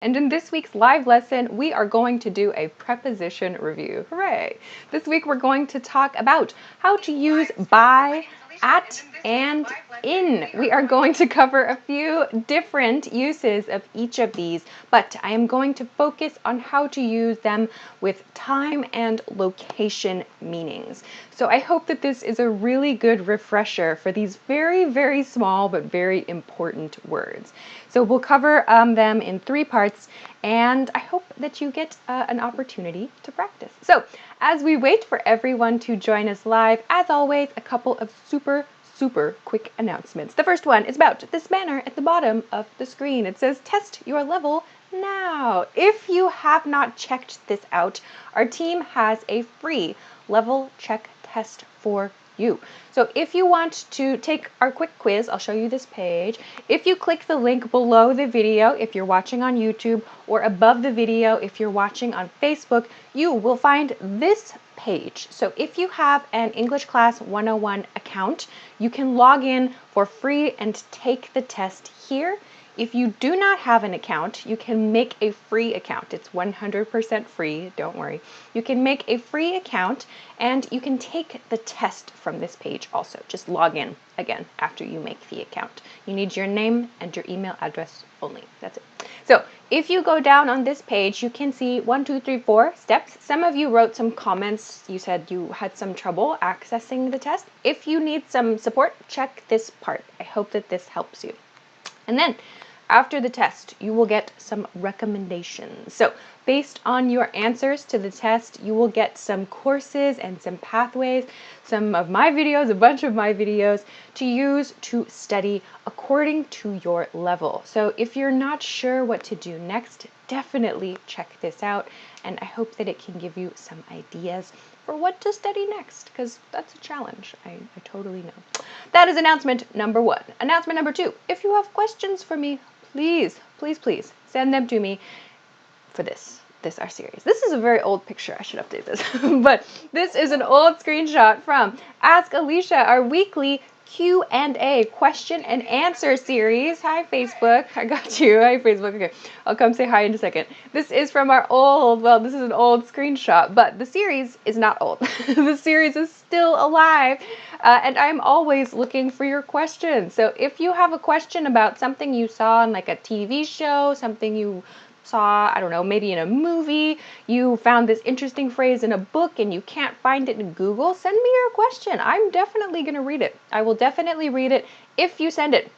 And in this week's live lesson, we are going to do a preposition review. Hooray! This week we're going to talk about how to use by, at, and in. We are going to cover a few different uses of each of these, but I am going to focus on how to use them with time and location meanings. So I hope that this is a really good refresher for these very, very small but very important words. So we'll cover them in 3 parts, and I hope that you get an opportunity to practice. So as we wait for everyone to join us live, as always, a couple of super quick announcements. The first one is about this banner at the bottom of the screen. It says test your level now. If you have not checked this out, our team has a free level check test for you. So if you want to take our quick quiz, I'll show you this page. If you click the link below the video, if you're watching on YouTube, or above the video, if you're watching on Facebook, you will find this page. So if you have an English Class 101 account, you can log in for free and take the test here. If you do not have an account, you can make a free account. It's 100% free, don't worry. You can make a free account and you can take the test from this page also. Just log in again after you make the account. You need your name and your email address only. That's it. So if you go down on this page, you can see 1, 2, 3, 4 steps. Some of you wrote some comments. You said you had some trouble accessing the test. If you need some support, check this part. I hope that this helps you. And then after the test, you will get some recommendations. So based on your answers to the test, you will get some courses and some pathways, some of my videos, a bunch of my videos to use to study according to your level. So if you're not sure what to do next, definitely check this out. And I hope that it can give you some ideas for what to study next, because that's a challenge. I totally know. That is announcement number 1. Announcement number 2, if you have questions for me, please send them to me for this our series. This is a very old picture. I should update this. But this is an old screenshot from Ask Alicia, our weekly Q&A, question and answer series. Hi, Facebook. I got you. Hi, Facebook. Okay, I'll come say hi in a second. This is from our this is an old screenshot, but the series is not old. The series is still alive, and I'm always looking for your questions. So if you have a question about something you saw in like a TV show, something you saw, I don't know, maybe in a movie, you found this interesting phrase in a book and you can't find it in Google, send me your question. I'm definitely going to read it. I will definitely read it if you send it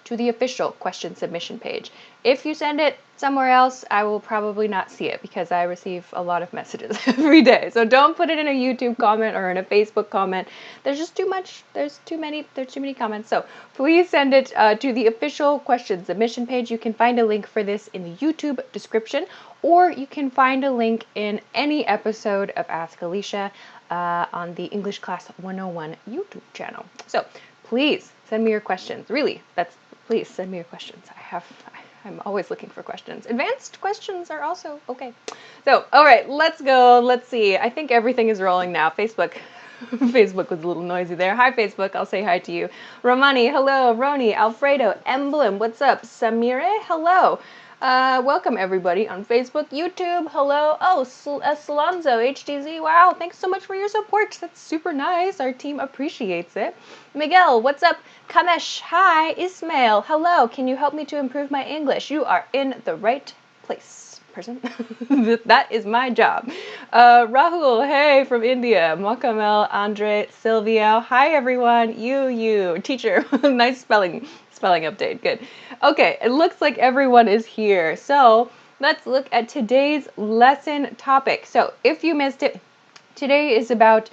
to the official question submission page. If you send it somewhere else, I will probably not see it because I receive a lot of messages every day. So don't put it in a YouTube comment or in a Facebook comment. There's just too much. There's too many comments. So please send it to the official question submission page. You can find a link for this in the YouTube description, or you can find a link in any episode of Ask Alicia on the English Class 101 YouTube channel. So please send me your questions. Really, please send me your questions. I'm always looking for questions. Advanced questions are also okay. So, all right, let's go. Let's see. I think everything is rolling now. Facebook was a little noisy there. Hi, Facebook. I'll say hi to you. Romani, hello. Roni, Alfredo, Emblem, what's up? Samire, hello. Welcome everybody on Facebook, YouTube, hello. Oh, Salonzo, HTZ, wow, thanks so much for your support. That's super nice. Our team appreciates it. Miguel, what's up? Kamesh, hi. Ismail, hello. Can you help me to improve my English? You are in the right place, person. That is my job. Rahul, hey, from India. Mokamel, Andre, Silvio, hi everyone. You, teacher, nice spelling update, good. Okay, it looks like everyone is here. So let's look at today's lesson topic. So if you missed it, today is about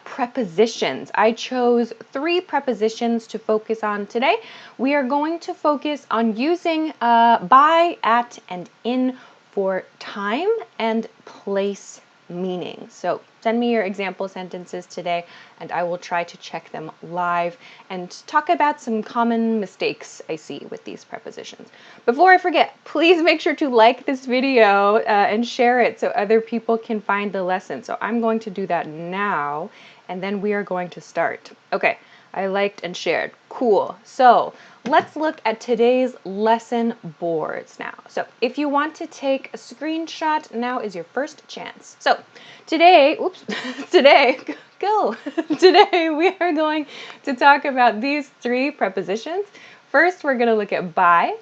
prepositions. I chose 3 prepositions to focus on today. We are going to focus on using by, at, and in for time and place meaning. So send me your example sentences today and I will try to check them live and talk about some common mistakes I see with these prepositions. Before I forget, please make sure to like this video and share it so other people can find the lesson. So I'm going to do that now and then we are going to start. Okay, I liked and shared. Cool. So let's look at today's lesson boards now. So if you want to take a screenshot, now is your first chance. So today, today we are going to talk about these three prepositions. First, we're going to look at by.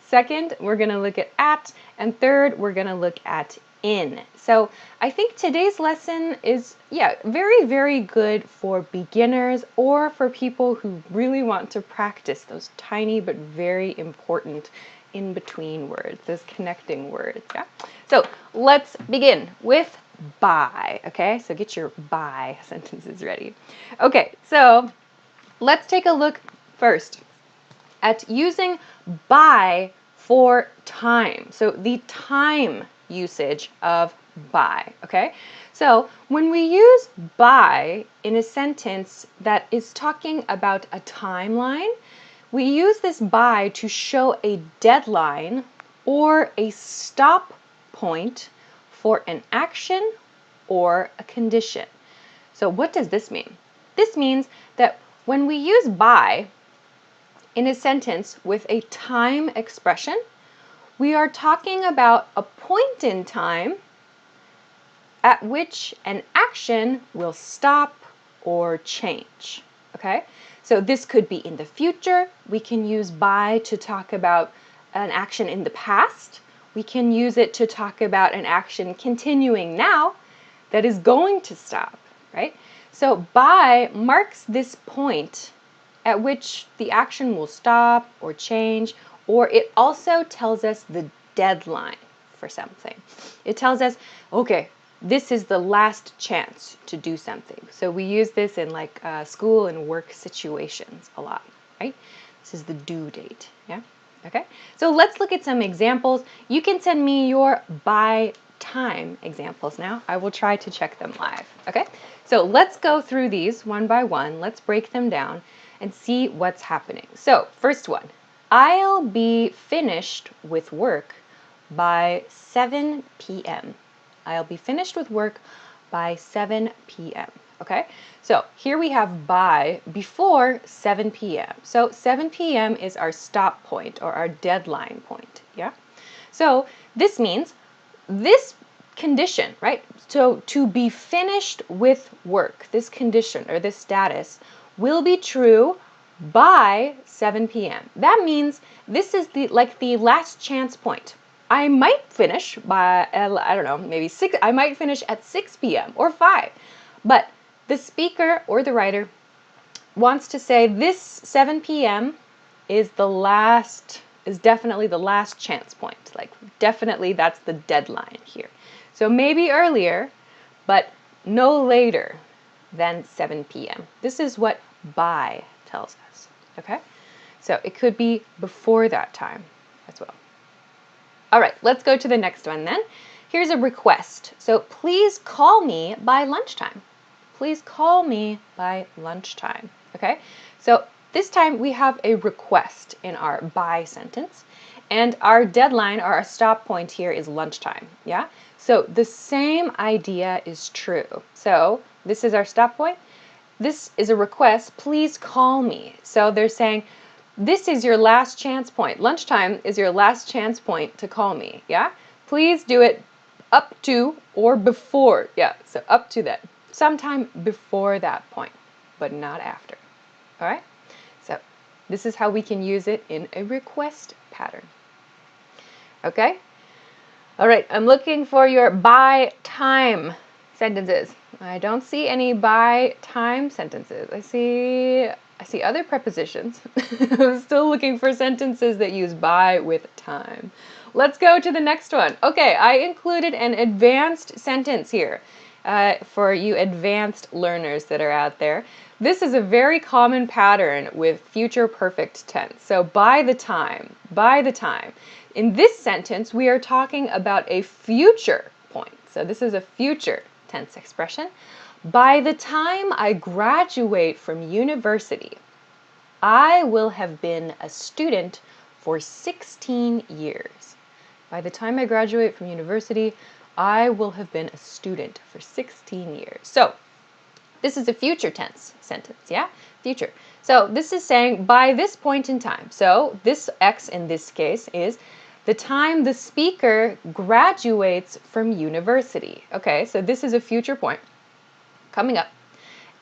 Second, we're going to look at, and third, we're going to look at in. So I think today's lesson is, very, very good for beginners or for people who really want to practice those tiny but very important in-between words, those connecting words. Yeah. So let's begin with by. Okay, so get your by sentences ready. Okay, so let's take a look first at using by for time. So the time usage of by, okay? So when we use by in a sentence that is talking about a timeline, we use this by to show a deadline or a stop point for an action or a condition. So what does this mean? This means that when we use by in a sentence with a time expression, we are talking about a point in time at which an action will stop or change, okay? So this could be in the future. We can use by to talk about an action in the past. We can use it to talk about an action continuing now that is going to stop, right? So by marks this point at which the action will stop or change, or it also tells us the deadline for something. It tells us, okay, this is the last chance to do something. So we use this in like school and work situations a lot, right? This is the due date, yeah? Okay, so let's look at some examples. You can send me your by time examples now. I will try to check them live, okay? So let's go through these one by one. Let's break them down and see what's happening. So first one, I'll be finished with work by 7 p.m. I'll be finished with work by 7 p.m. Okay, so here we have by before 7 p.m. So 7 p.m. is our stop point or our deadline point, yeah? So this means this condition, right? So to be finished with work, this condition or this status will be true by 7 p.m. That means this is the last chance point. I might finish by, I don't know, maybe 6, I might finish at 6 p.m. or 5. But the speaker or the writer wants to say this 7 p.m. is definitely the last chance point. Like definitely that's the deadline here. So maybe earlier, but no later than 7 p.m. This is what by tells us, okay? So it could be before that time as well. All right, let's go to the next one then. Here's a request. So please call me by lunchtime. Please call me by lunchtime, okay? So this time we have a request in our by sentence, and our deadline or our stop point here is lunchtime, yeah? So the same idea is true. So this is our stop point. This is a request, please call me. So they're saying, this is your last chance point. Lunchtime is your last chance point to call me, yeah? Please do it up to or before, yeah, so up to that. Sometime before that point, but not after, all right? So this is how we can use it in a request pattern, okay? All right, I'm looking for your by time sentences. I don't see any by time sentences. I see other prepositions. I'm still looking for sentences that use by with time. Let's go to the next one. Okay, I included an advanced sentence here for you advanced learners that are out there. This is a very common pattern with future perfect tense. So by the time. In this sentence, we are talking about a future point. So this is a future tense expression. By the time I graduate from university, I will have been a student for 16 years. By the time I graduate from university, I will have been a student for 16 years. So this is a future tense sentence, yeah? future. So this is saying by this point in time. So this X in this case is the time the speaker graduates from university. Okay, so this is a future point coming up.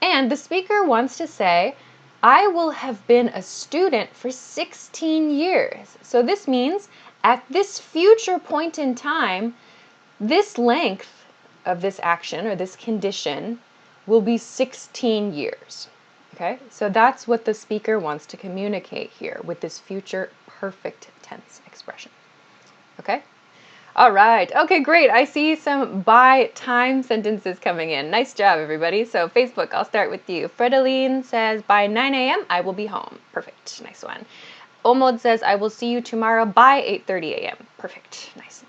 And the speaker wants to say, I will have been a student for 16 years. So this means at this future point in time, this length of this action or this condition will be 16 years. Okay, so that's what the speaker wants to communicate here with this future perfect tense expression. Okay? All right. Okay, great. I see some by time sentences coming in. Nice job, everybody. So Facebook, I'll start with you. Fredeline says, by 9 a.m. I will be home. Perfect. Nice one. Omod says, I will see you tomorrow by 8:30 a.m. Perfect. Nice.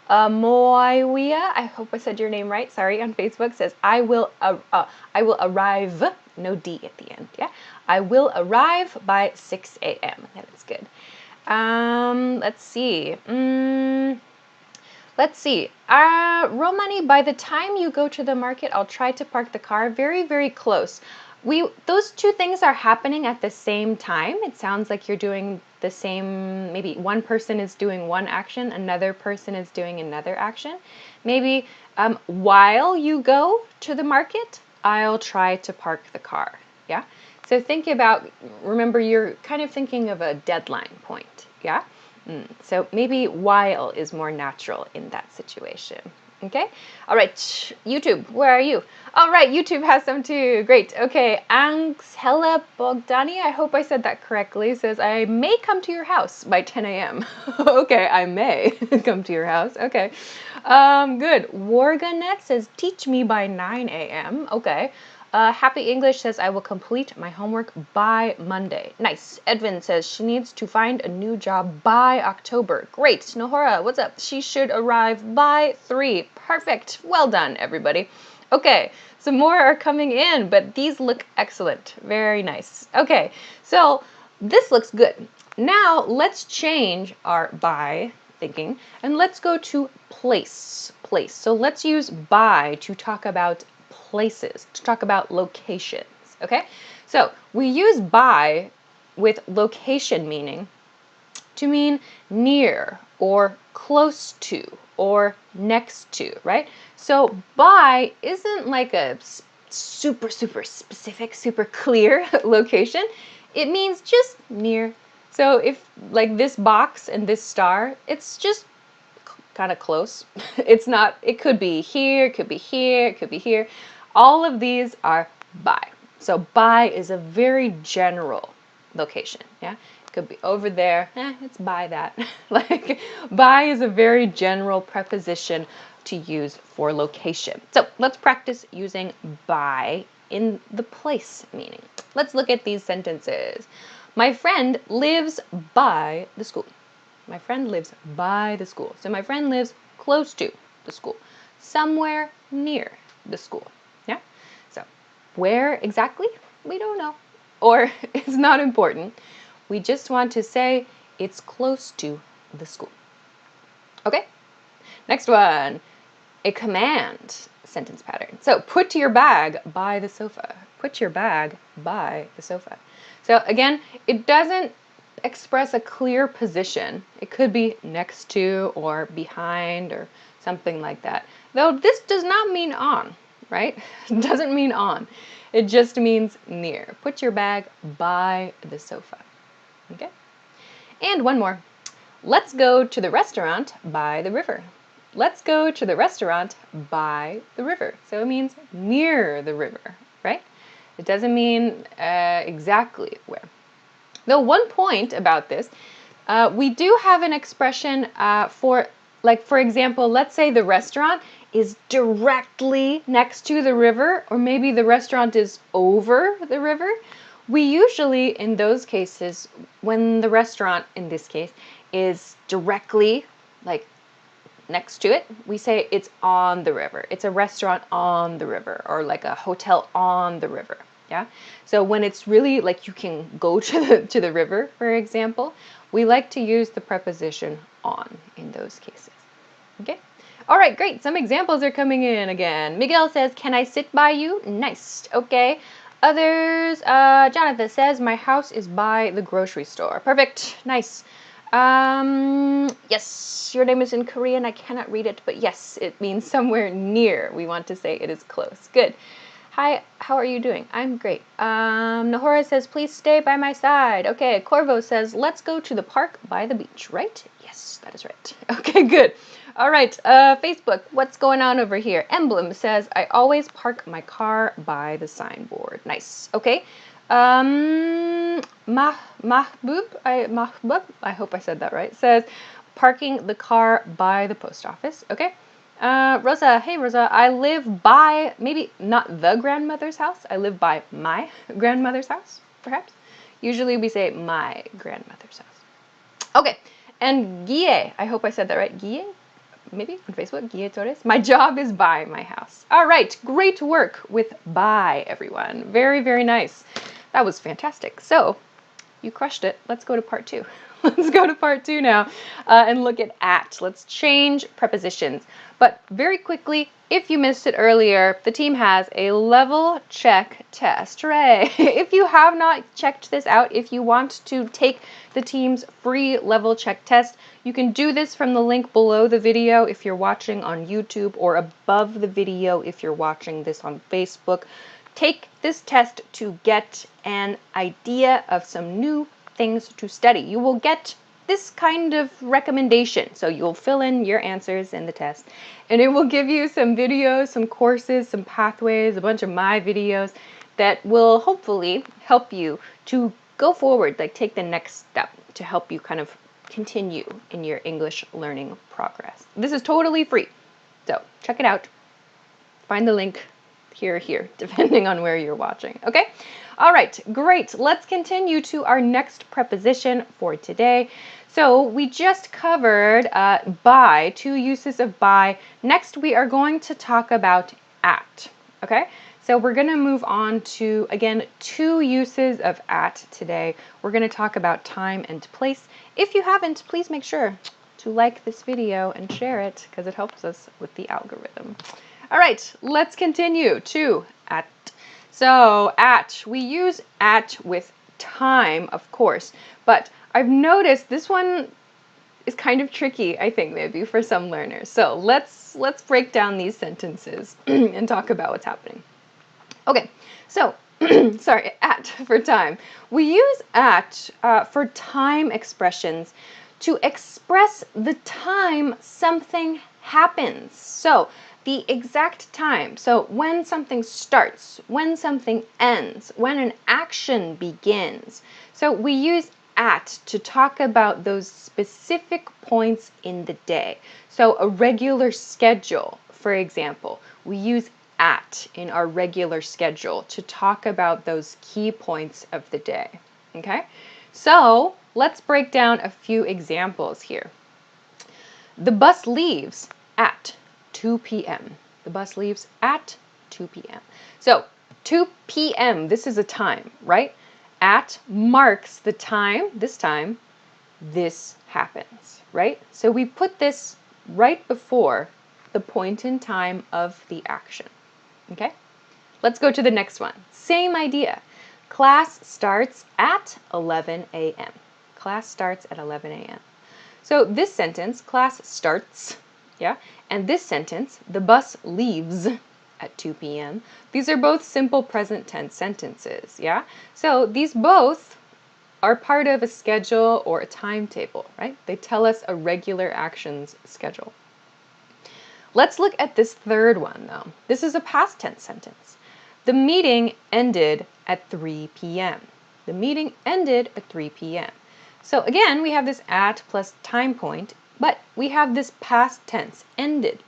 Moiwia, I hope I said your name right. Sorry, on Facebook says, I will arrive. No D at the end. Yeah. I will arrive by 6 a.m. That is good. Let's see. Let's see. Romani, by the time you go to the market, I'll try to park the car very, very close. Those two things are happening at the same time. It sounds like you're doing the same, maybe one person is doing one action, another person is doing another action. Maybe while you go to the market, I'll try to park the car. Yeah? So think about, remember, you're kind of thinking of a deadline point. Yeah? So maybe while is more natural in that situation. Okay? All right, YouTube, where are you? All right, YouTube has some too. Great. Okay, Angela Bogdani, I hope I said that correctly, says, I may come to your house by 10 a.m. Okay, I may come to your house. Okay. Good. Warganet says, teach me by 9 a.m. Okay. Happy English says, I will complete my homework by Monday. Nice. Edwin says, she needs to find a new job by October. Great. Nohora, what's up? She should arrive by 3. Perfect. Well done, everybody. Okay, some more are coming in, but these look excellent. Very nice. Okay, so this looks good. Now let's change our by thinking and let's go to place. Place. So let's use by to talk about places, to talk about locations, okay? So we use by with location meaning to mean near or close to or next to, right? So by isn't like a super specific, super clear location. It means just near. So if like this box and this star, it's just kind of close. It's not, it could be here, it could be here, it could be here. All of these are by. So by is a very general location, yeah? It could be over there, it's by that. Like, by is a very general preposition to use for location. So let's practice using by in the place meaning. Let's look at these sentences. My friend lives by the school. My friend lives by the school. So my friend lives close to the school, somewhere near the school. Yeah? So where exactly? We don't know. Or it's not important. We just want to say it's close to the school. Okay? Next one. A command sentence pattern. So put your bag by the sofa. Put your bag by the sofa. So again, it doesn't express a clear position. It could be next to or behind or something like that. Though this does not mean on, right? It doesn't mean on. It just means near. Put your bag by the sofa. Okay? And one more. Let's go to the restaurant by the river. Let's go to the restaurant by the river. So it means near the river, right? It doesn't mean exactly where. Though one point about this, we do have an expression for, like, for example, let's say the restaurant is directly next to the river, or maybe the restaurant is over the river. We usually, in those cases, when the restaurant, in this case, is directly, like, next to it, we say it's on the river. It's a restaurant on the river, or like a hotel on the river. Yeah. So when it's really like you can go to the river, for example, we like to use the preposition on in those cases. Okay. All right, great. Some examples are coming in again. Miguel says, "Can I sit by you?" Nice. Okay. Others, Jonathan says, my house is by the grocery store. Perfect. Nice. Yes, your name is in Korean. I cannot read it, but yes, it means somewhere near. We want to say it is close. Good. Hi, how are you doing? I'm great. Nahora says, please stay by my side. Okay, Corvo says, let's go to the park by the beach, right? Yes, that is right. Okay, good. All right, Facebook, what's going on over here? Emblem says, I always park my car by the signboard. Nice. Okay. Mahbub, I hope I said that right, says, parking the car by the post office. Okay. Rosa, hey Rosa, I live by, maybe not the grandmother's house, I live by my grandmother's house, perhaps. Usually we say my grandmother's house. Okay, and Guille, I hope I said that right, Guille? Maybe on Facebook, Guille Torres. My job is by my house. All right, great work with by, everyone. Very, very nice. That was fantastic. So, you crushed it. Let's go to part 2. Let's go to part 2 now and look at. Let's change prepositions. But very quickly, if you missed it earlier, the team has a level check test. Hooray! If you have not checked this out, if you want to take the team's free level check test, you can do this from the link below the video if you're watching on YouTube, or above the video if you're watching this on Facebook. Take this test to get an idea of some new things to study. You will get this kind of recommendation. So you'll fill in your answers in the test, and it will give you some videos, some courses, some pathways, a bunch of my videos that will hopefully help you to go forward, like take the next step to help you kind of continue in your English learning progress. This is totally free. So check it out. Find the link here, depending on where you're watching, okay? All right, great. Let's continue to our next preposition for today. So we just covered by, 2 uses of by. Next, we are going to talk about at, okay? So we're going to move on to, again, 2 uses of at today. We're going to talk about time and place. If you haven't, please make sure to like this video and share it, because it helps us with the algorithm. All right, let's continue to at. So at, we use at with time, of course, but I've noticed this one is kind of tricky, I think, maybe for some learners. So let's break down these sentences and talk about what's happening. Okay, so sorry, at for time. We use at for time expressions to express the time something happens. So the exact time. So when something starts, when something ends, when an action begins. So we use at to talk about those specific points in the day. So a regular schedule, for example, we use at in our regular schedule to talk about those key points of the day. Okay? So let's break down a few examples here. The bus leaves at 2 p.m. The bus leaves at 2 p.m. So 2 p.m., this is a time, right? At marks the time, this happens, right? So we put this right before the point in time of the action, okay? Let's go to the next one. Same idea. Class starts at 11 a.m. Class starts at 11 a.m. So this sentence, class starts, yeah, and this sentence, the bus leaves at 2 p.m. These are both simple present tense sentences, yeah? So these both are part of a schedule or a timetable, right? They tell us a regular actions schedule. Let's look at this third one, though. This is a past tense sentence. The meeting ended at 3 p.m. The meeting ended at 3 p.m. So again, we have this at plus time point, but we have this past tense, ended.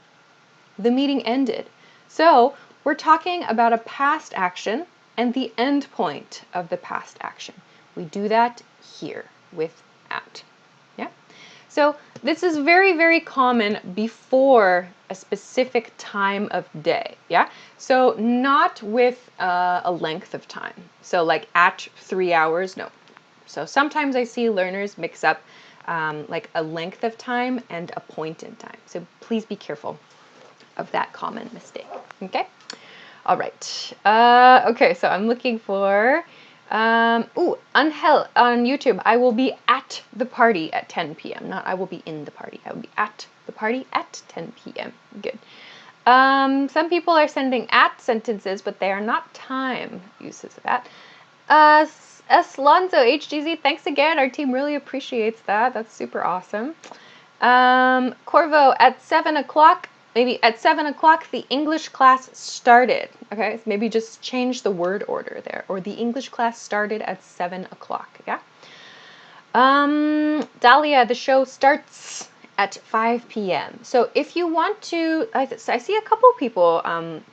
The meeting ended. So we're talking about a past action and the end point of the past action. We do that here with at. Yeah? So this is very, very common before a specific time of day. Yeah? So not with a length of time. So like at 3 hours, no. So sometimes I see learners mix up like a length of time and a point in time. So please be careful of that common mistake, okay? All right. Okay, so I'm looking for, Angel on YouTube. I will be at the party at 10 p.m. Not I will be in the party. I will be at the party at 10 p.m. Good. Some people are sending at sentences, but they are not time uses of at. Lonzo HGZ, thanks again. Our team really appreciates that. That's super awesome. Corvo, at 7 o'clock, maybe at 7 o'clock, the English class started. Okay, so maybe just change the word order there. Or the English class started at 7 o'clock. Yeah. Dahlia, the show starts at 5 p.m. So if you want to, I see a couple people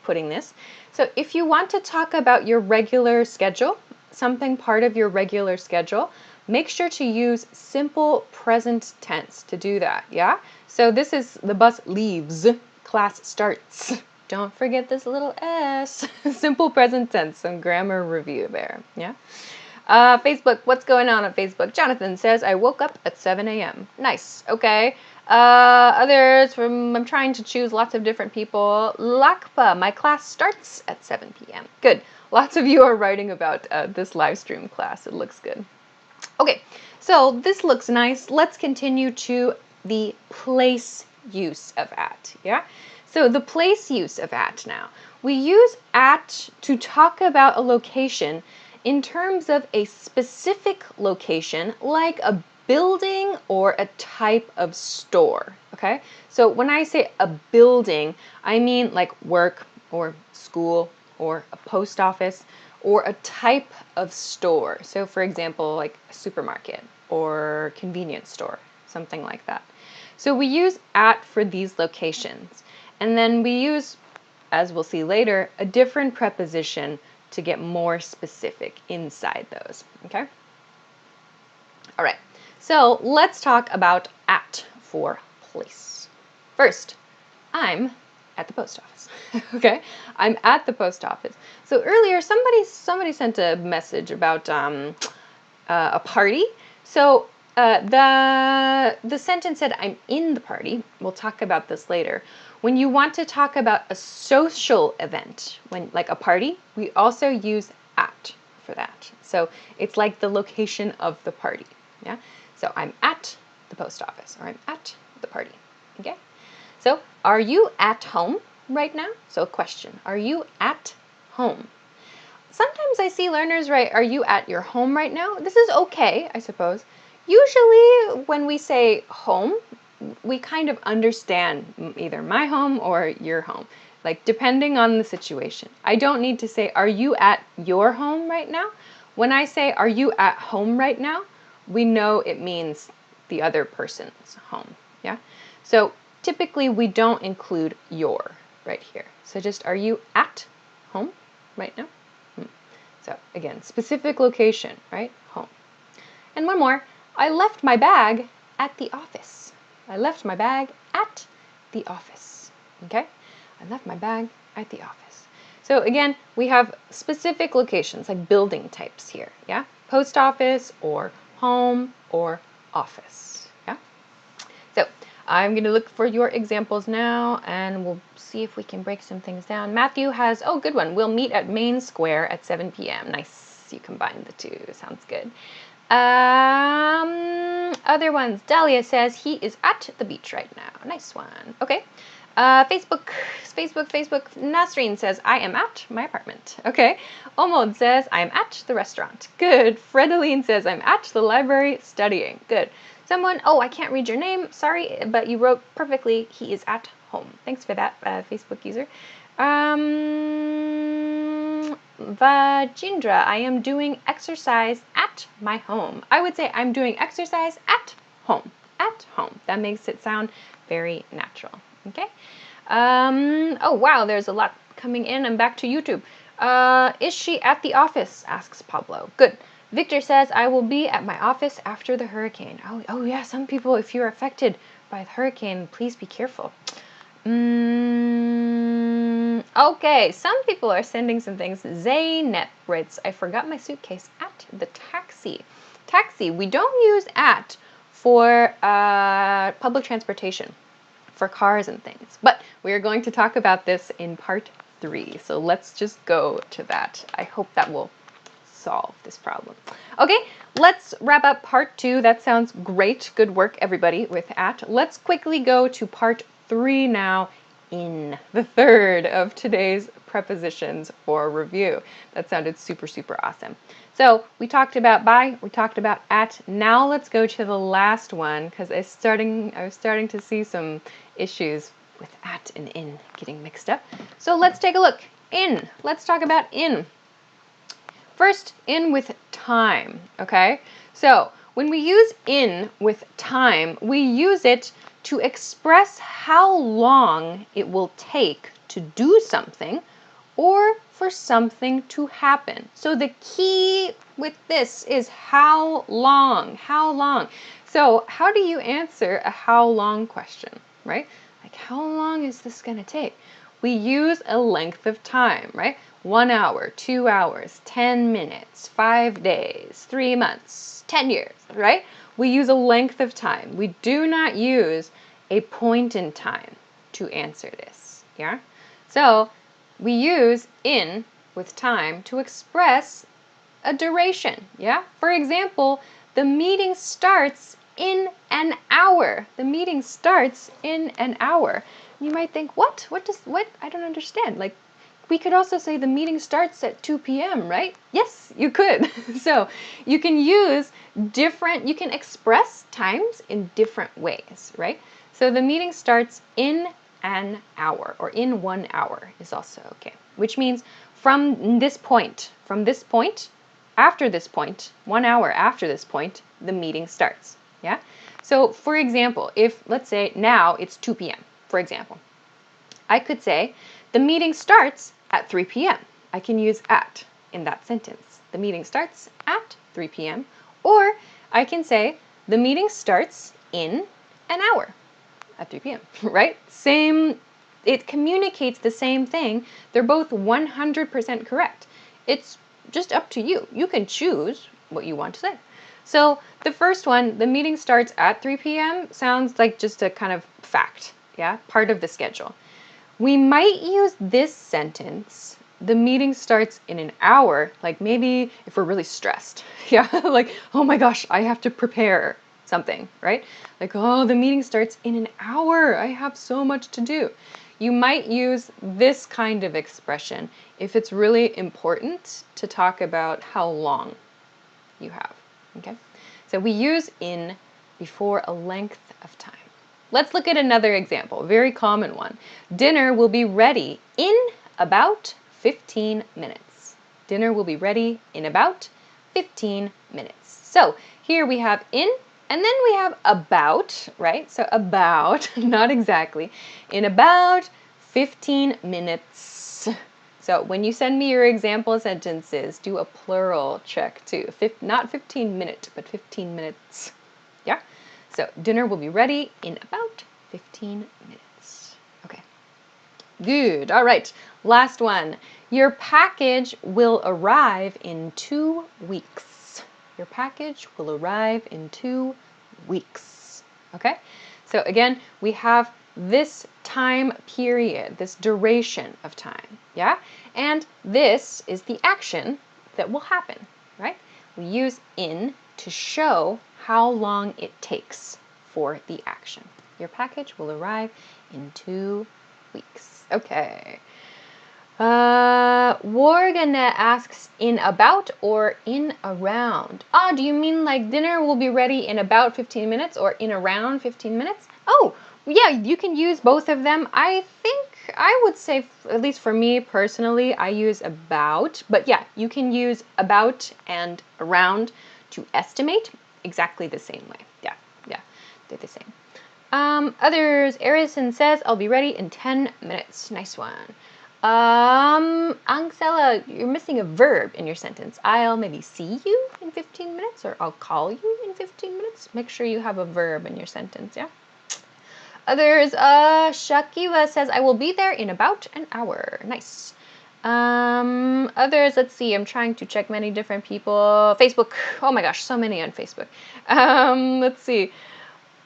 putting this. So if you want to talk about your regular schedule, something part of your regular schedule, make sure to use simple present tense to do that, yeah? So this is the bus leaves, class starts. Don't forget this little S. Simple present tense, some grammar review there, yeah? Facebook, what's going on Facebook? Jonathan says, I woke up at 7 a.m. Nice, okay. Others from, I'm trying to choose lots of different people. Lakpa, my class starts at 7 p.m. Good. Lots of you are writing about this live stream class. It looks good. Okay, so this looks nice. Let's continue to the place use of at, yeah? So the place use of at now. We use at to talk about a location in terms of a specific location, like a building or a type of store, okay? So when I say a building, I mean like work or school or a post office or a type of store. So for example, like a supermarket or convenience store, something like that. So we use at for these locations. And then we use, as we'll see later, a different preposition to get more specific inside those, okay? All right, so let's talk about at for place. First, I'm at the post office, okay? I'm at the post office. So earlier, somebody sent a message about a party. So the sentence said, I'm in the party. We'll talk about this later. When you want to talk about a social event, like a party, we also use at for that. So it's like the location of the party, yeah? So I'm at the post office, or I'm at the party, okay? So are you at home right now? So a question, are you at home? Sometimes I see learners write, are you at your home right now? This is okay, I suppose. Usually when we say home, we kind of understand either my home or your home, like depending on the situation. I don't need to say, are you at your home right now? When I say, are you at home right now? We know it means the other person's home, yeah? So typically we don't include your right here. So just, are you at home right now? So again, specific location, right? Home. And one more, I left my bag at the office. I left my bag at the office, okay? I left my bag at the office. So again, we have specific locations, like building types here, yeah? Post office or home or office, yeah? So I'm going to look for your examples now, and we'll see if we can break some things down. Matthew has, oh, good one. We'll meet at Main Square at 7 p.m. Nice. You combined the two. Sounds good. Other ones. Dahlia says he is at the beach right now. Nice one. Okay. Facebook. Nasreen says, I am at my apartment. Okay. Omod says, I am at the restaurant. Good. Fredeline says, I'm at the library studying. Good. Someone, oh, I can't read your name. Sorry, but you wrote perfectly. He is at home. Thanks for that, Facebook user. Vajindra, I am doing exercise at my home. I would say I'm doing exercise at home. At home. That makes it sound very natural. Okay. Oh, wow, there's a lot coming in. I'm back to YouTube. Is she at the office? Asks Pablo. Good. Victor says, I will be at my office after the hurricane. Oh yeah, some people, if you're affected by the hurricane, please be careful. Okay, some people are sending some things. Zaynep writes, I forgot my suitcase at the taxi. Taxi, we don't use at for public transportation, for cars and things. But we are going to talk about this in part 3. So let's just go to that. I hope that will solve this problem. Okay, let's wrap up part 2. That sounds great. Good work, everybody, with at. Let's quickly go to part 3 now, in, the third of today's prepositions for review. That sounded super, super awesome. So we talked about by, we talked about at. Now let's go to the last one, because I was starting to see some issues with at and in getting mixed up. So let's take a look. In. Let's talk about in. First, in with time, okay? So when we use in with time, we use it to express how long it will take to do something or for something to happen. So the key with this is how long, how long. So how do you answer a how long question, right? Like, how long is this going to take? We use a length of time, right? 1 hour, 2 hours, 10 minutes, 5 days, 3 months, 10 years, right? We use a length of time. We do not use a point in time to answer this, yeah? So we use in with time to express a duration, yeah? For example, the meeting starts in an hour. The meeting starts in an hour. You might think, what? What? I don't understand. Like, we could also say the meeting starts at 2 p.m., right? Yes, you could. So you can use different, you can express times in different ways, right? So the meeting starts in an hour, or in 1 hour is also okay, which means from this point, after this point, 1 hour after this point, the meeting starts, yeah? So for example, if, let's say now it's 2 p.m., for example, I could say, the meeting starts at 3 p.m. I can use at in that sentence. The meeting starts at 3 p.m. Or I can say, the meeting starts in an hour at 3 p.m., right? Same, it communicates the same thing. They're both 100% correct. It's just up to you. You can choose what you want to say. So the first one, the meeting starts at 3 p.m. sounds like just a kind of fact, yeah? Part of the schedule. We might use this sentence, the meeting starts in an hour, like maybe if we're really stressed, yeah? Like, oh my gosh, I have to prepare something, right? Like, oh, the meeting starts in an hour, I have so much to do. You might use this kind of expression if it's really important to talk about how long you have, okay? So we use in before a length of time. Let's look at another example, a very common one. Dinner will be ready in about 15 minutes. Dinner will be ready in about 15 minutes. So here we have in, and then we have about, right? So about, not exactly, in about 15 minutes. So when you send me your example sentences, do a plural check too. Not 15 minutes, but 15 minutes. Yeah? So dinner will be ready in about 15 minutes. Okay. Good. All right. Last one. Your package will arrive in 2 weeks. Your package will arrive in 2 weeks. Okay? So again, we have this time period, this duration of time, yeah? And this is the action that will happen, right? We use in to show how long it takes for the action. Your package will arrive in 2 weeks. Okay. Morgana asks, in about or in around? Ah, do you mean like dinner will be ready in about 15 minutes or in around 15 minutes? Oh, yeah, you can use both of them. I think I would say, at least for me personally, I use about. But yeah, you can use about and around to estimate exactly the same way. Yeah, they're the same. Others, Arison says, I'll be ready in 10 minutes. Nice one. Angsela, you're missing a verb in your sentence. I'll maybe see you in 15 minutes, or I'll call you in 15 minutes. Make sure you have a verb in your sentence, yeah? Others, Shakiva says, I will be there in about an hour. Nice. Others, let's see, I'm trying to check many different people. Facebook, oh my gosh, so many on Facebook. Let's see.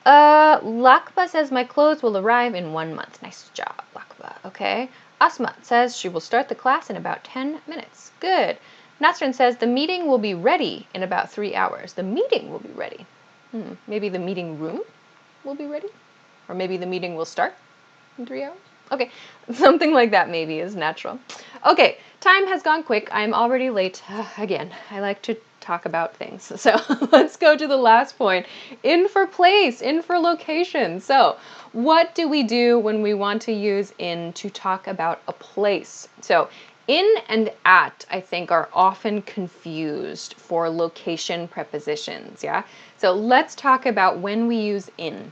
Lakba says my clothes will arrive in 1 month. Nice job, Lakba. Okay. Asma says she will start the class in about 10 minutes. Good. Nasrin says the meeting will be ready in about 3 hours. The meeting will be ready. Maybe the meeting room will be ready? Or maybe the meeting will start in 3 hours? Okay, something like that maybe is natural. Okay, time has gone quick. I'm already late. Again, I like to talk about things. So let's go to the last point. In for place, in for location. So what do we do when we want to use in to talk about a place? So in and at, I think, are often confused for location prepositions, yeah? So let's talk about when we use in.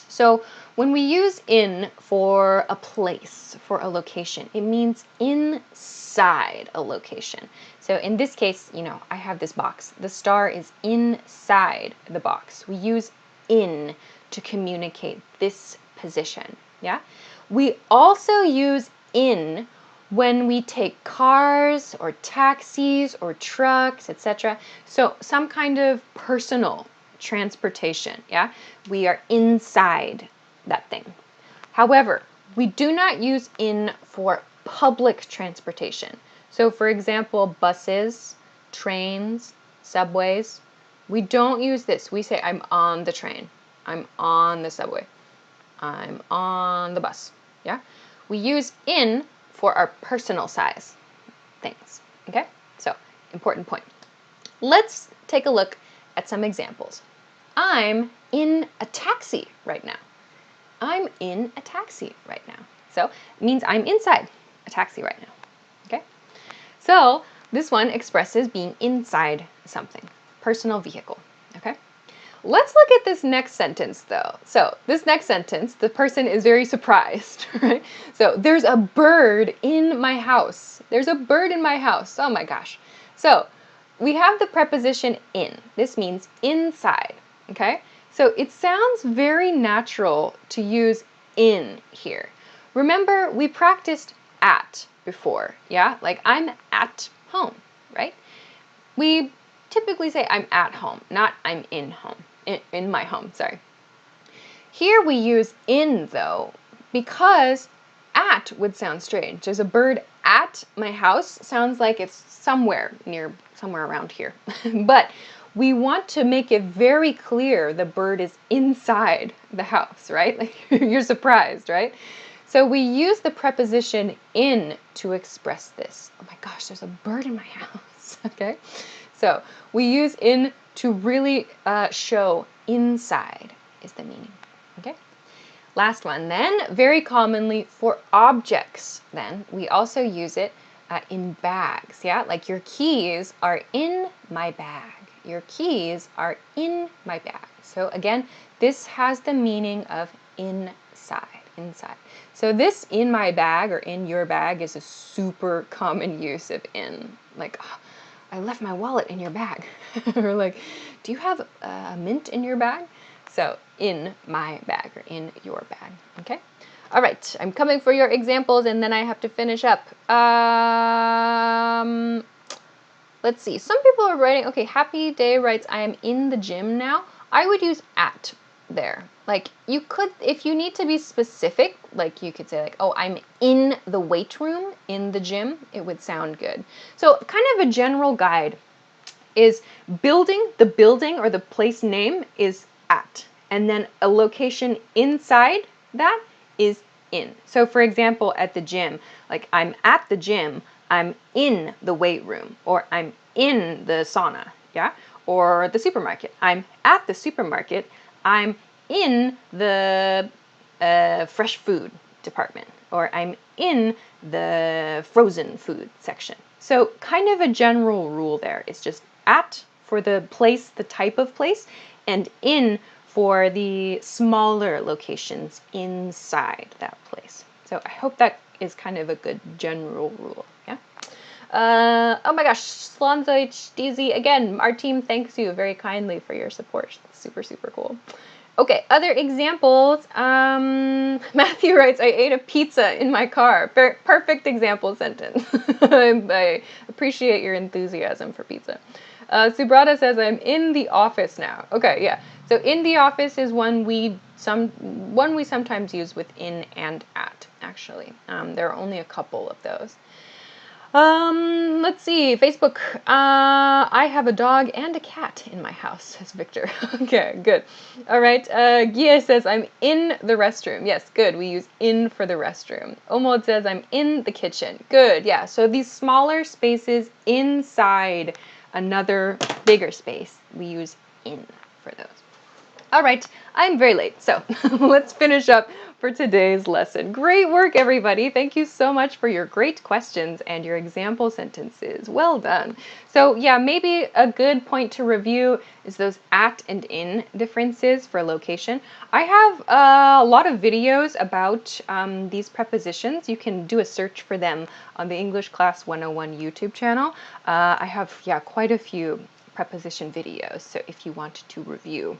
So when we use in for a place, for a location, it means inside a location. So in this case, I have this box. The star is inside the box. We use in to communicate this position, yeah? We also use in when we take cars or taxis or trucks, etc. So some kind of personal transportation, yeah? We are inside that thing. However, we do not use in for public transportation. So for example, buses, trains, subways, we don't use this. We say, I'm on the train, I'm on the subway, I'm on the bus, yeah? We use in for our personal size things, okay? So, important point. Let's take a look at some examples. I'm in a taxi right now. I'm in a taxi right now. So it means I'm inside a taxi right now. Okay? So this one expresses being inside something, personal vehicle. Okay? Let's look at this next sentence though. So this next sentence, the person is very surprised, right? So there's a bird in my house. There's a bird in my house. Oh my gosh. So we have the preposition in. This means inside. Okay? So it sounds very natural to use in here. Remember, we practiced at before, yeah? Like I'm at home, right? We typically say I'm at home, not I'm in home, in my home, sorry. Here we use in though, because at would sound strange. There's a bird at my house, sounds like it's somewhere around here. But we want to make it very clear the bird is inside the house, right? Like you're surprised, right? So we use the preposition in to express this. Oh my gosh, there's a bird in my house, okay? So we use in to really show inside is the meaning, okay? Last one then, very commonly for objects then, we also use it in bags, yeah? Like your keys are in my bag. Your keys are in my bag. So again, this has the meaning of inside. So this in my bag or in your bag is a super common use of in. Like, oh, I left my wallet in your bag. Or like, do you have a mint in your bag? So in my bag or in your bag, okay? All right, I'm coming for your examples and then I have to finish up. Let's see, some people are writing, okay, Happy Day writes, I am in the gym now. I would use at there. Like you could, if you need to be specific, like you could say like, oh, I'm in the weight room, in the gym, it would sound good. So kind of a general guide is the building or the place name is at, and then a location inside that is in. So for example, at the gym, like I'm at the gym, I'm in the weight room, or I'm in the sauna, yeah? Or the supermarket, I'm at the supermarket, I'm in the fresh food department, or I'm in the frozen food section. So kind of a general rule there is just at for the place, the type of place, and in for the smaller locations inside that place. So I hope that is kind of a good general rule, yeah? Oh my gosh, Slonzo HDZ, again, our team thanks you very kindly for your support. That's super, super cool. Okay, other examples. Matthew writes, I ate a pizza in my car. Perfect example sentence. I appreciate your enthusiasm for pizza. Subrata says, I'm in the office now. Okay, yeah. So in the office is one we sometimes use with in and at, actually. There are only a couple of those. Let's see, Facebook. I have a dog and a cat in my house, says Victor. Okay, good. All right, Gia says, I'm in the restroom. Yes, good. We use in for the restroom. Omod says, I'm in the kitchen. Good, yeah. So these smaller spaces inside another bigger space, we use in for those. All right, I'm very late, so let's finish up for today's lesson. Great work, everybody. Thank you so much for your great questions and your example sentences. Well done. So yeah, maybe a good point to review is those at and in differences for location. I have a lot of videos about these prepositions. You can do a search for them on the English Class 101 YouTube channel. I have, yeah, quite a few preposition videos, so if you want to review,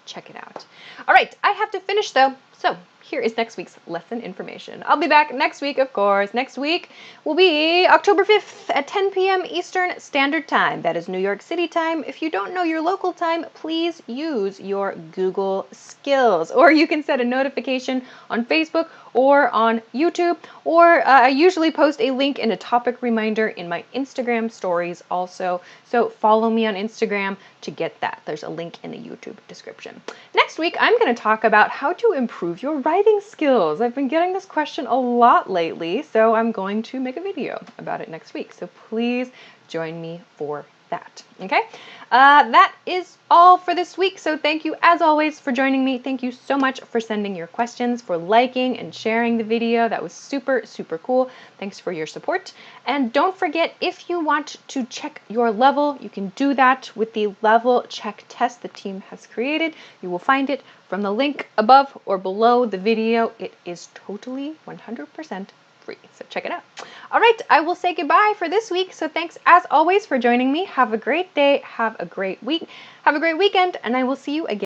check it out. All right, I have to finish though. So here is next week's lesson information. I'll be back next week, of course. Next week will be October 5th at 10 p.m. Eastern Standard Time. That is New York City time. If you don't know your local time, please use your Google skills, or you can set a notification on Facebook or on YouTube, or I usually post a link and a topic reminder in my Instagram stories also. So follow me on Instagram to get that. There's a link in the YouTube description. Next week, I'm going to talk about how to improve your writing skills. I've been getting this question a lot lately, so I'm going to make a video about it next week. So please join me for that. Okay, that is all for this week. So thank you as always for joining me. Thank you so much for sending your questions, for liking and sharing the video. That was super, super cool. Thanks for your support. And don't forget, if you want to check your level, you can do that with the level check test the team has created. You will find it from the link above or below the video. It is totally 100% free, so check it out. All right, I will say goodbye for this week. So thanks as always for joining me. Have a great day, have a great week, have a great weekend, and I will see you again